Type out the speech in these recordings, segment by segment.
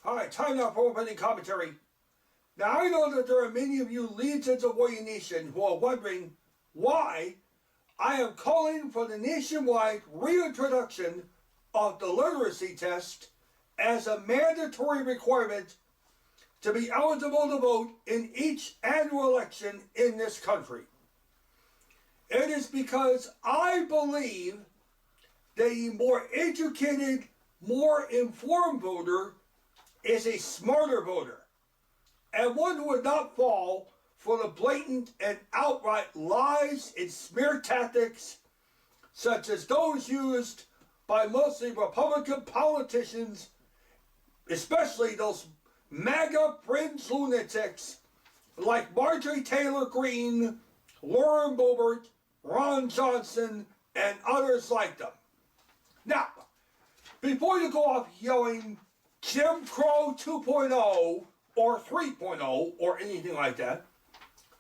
Alright, time now for opening commentary. Now I know that there are many of you legions of Warrior Nation who are wondering why I am calling for the nationwide reintroduction of the literacy test as a mandatory requirement to be eligible to vote in each annual election in this country. It is because I believe that a more educated, more informed voter is a smarter voter, and one who would not fall for the blatant and outright lies and smear tactics such as those used by mostly Republican politicians, especially those MAGA fringe lunatics like Marjorie Taylor Greene, Lauren Boebert, Ron Johnson, and others like them. Now, before you go off yelling Jim Crow 2.0 or 3.0 or anything like that,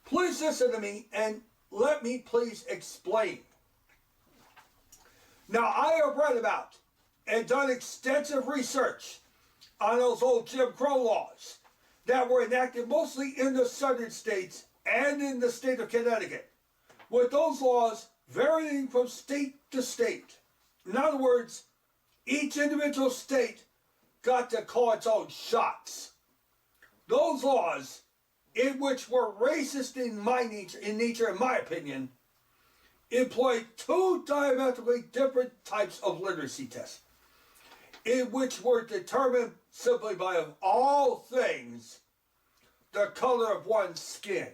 please listen to me and let me please explain. Now, I have read about and done extensive research on those old Jim Crow laws that were enacted mostly in the southern states and in the state of Connecticut, with those laws varying from state to state. In other words, each individual state got to call its own shots. Those laws, in which were racist in nature, in my opinion, employed two diametrically different types of literacy tests, in which were determined simply by, of all things, the color of one's skin.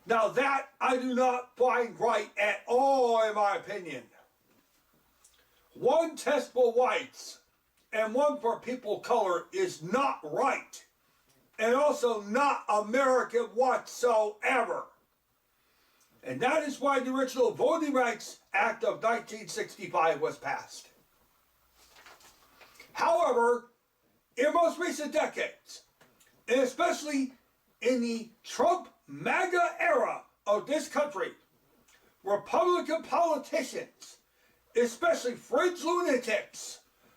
Now that I do not find right at all, in my opinion. One test for whites and one for people of color is not right, and also not American whatsoever. And that is why the original Voting Rights Act of 1965 was passed. However, in most recent decades, and especially in the Trump MAGA era of this country, Republican politicians, especially fringe lunatics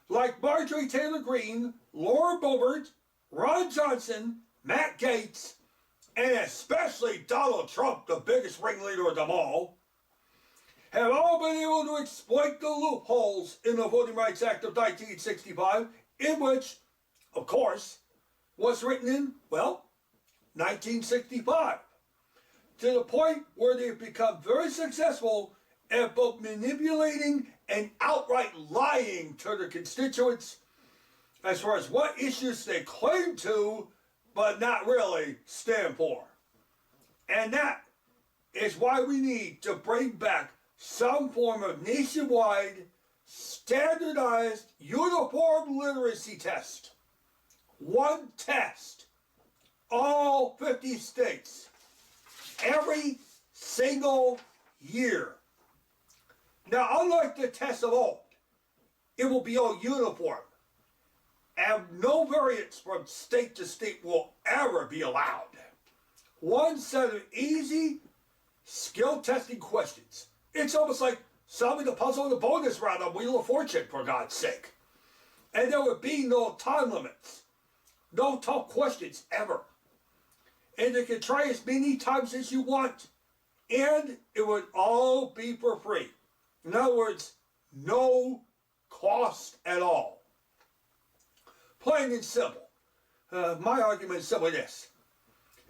like Marjorie Taylor Greene, Lauren Boebert, Ron Johnson, Matt Gaetz, and especially Donald Trump, the biggest ringleader of them all, have all been able to exploit the loopholes in the Voting Rights Act of 1965, in which, of course, was written in, well, 1965, to the point where they've become very successful at both manipulating and outright lying to their constituents as far as what issues they claim to, but not really stand for. And that is why we need to bring back some form of nationwide, standardized, uniform literacy test. One test, all 50 states, every single year. Now, unlike the tests of old, it will be all uniform, and no variance from state to state will ever be allowed. One set of easy, skill testing questions. It's almost like solving the puzzle in the bonus round on Wheel of Fortune, for God's sake. And there would be no time limits, no tough questions ever. And you can try as many times as you want, and it would all be for free. In other words, no cost at all. Plain and simple. My argument is simply this.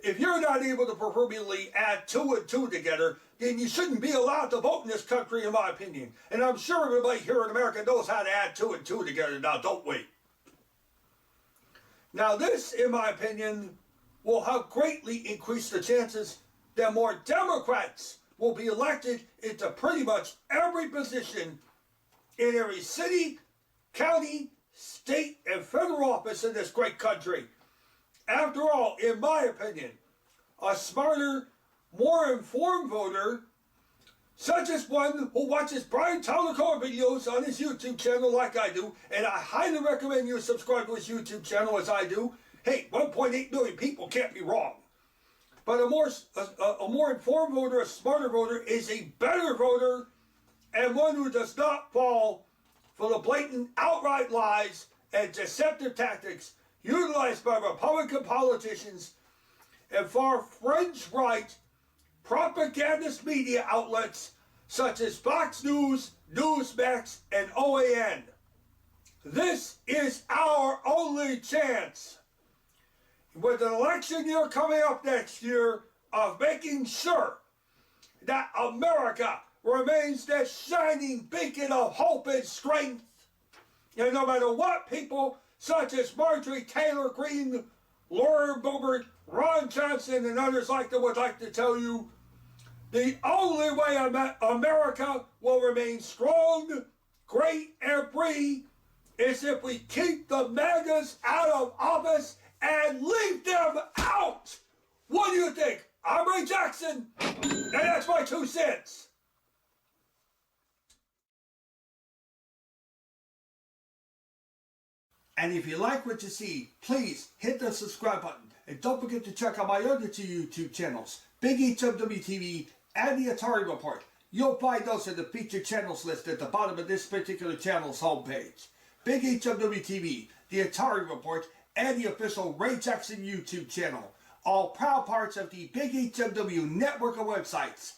If you're not able to proverbially add 2 and 2 together, then you shouldn't be allowed to vote in this country, in my opinion. And I'm sure everybody here in America knows how to add 2 and 2 together now, don't we? Now this, in my opinion, will have greatly increased the chances that more Democrats will be elected into pretty much every position in every city, county, state, and federal office in this great country. After all, in my opinion, a smarter, more informed voter, such as one who watches Brian Talakova videos on his YouTube channel like I do, and I highly recommend you subscribe to his YouTube channel as I do. Hey, 1.8 million people can't be wrong. But a more informed voter, a smarter voter, is a better voter, and one who does not fall for the blatant outright lies and deceptive tactics utilized by Republican politicians and far fringe right propagandist media outlets such as Fox News, Newsmax, and OAN. This is our only chance, with an election year coming up next year, of making sure that America remains that shining beacon of hope and strength. And no matter what people such as Marjorie Taylor Greene, Laura Boebert, Ron Johnson, and others like them would like to tell you, the only way America will remain strong, great, and free is if we keep the MAGAs out of office and leave them out. What do you think? I'm Ray Jackson, and that's my 2 cents. And if you like what you see, please hit the subscribe button. And don't forget to check out my other 2 YouTube channels, Big HMW TV and the Atari Report. You'll find those in the featured channels list at the bottom of this particular channel's homepage. Big HMW TV, the Atari Report, and the official Ray Jackson YouTube channel. All proud parts of the Big HMW network of websites.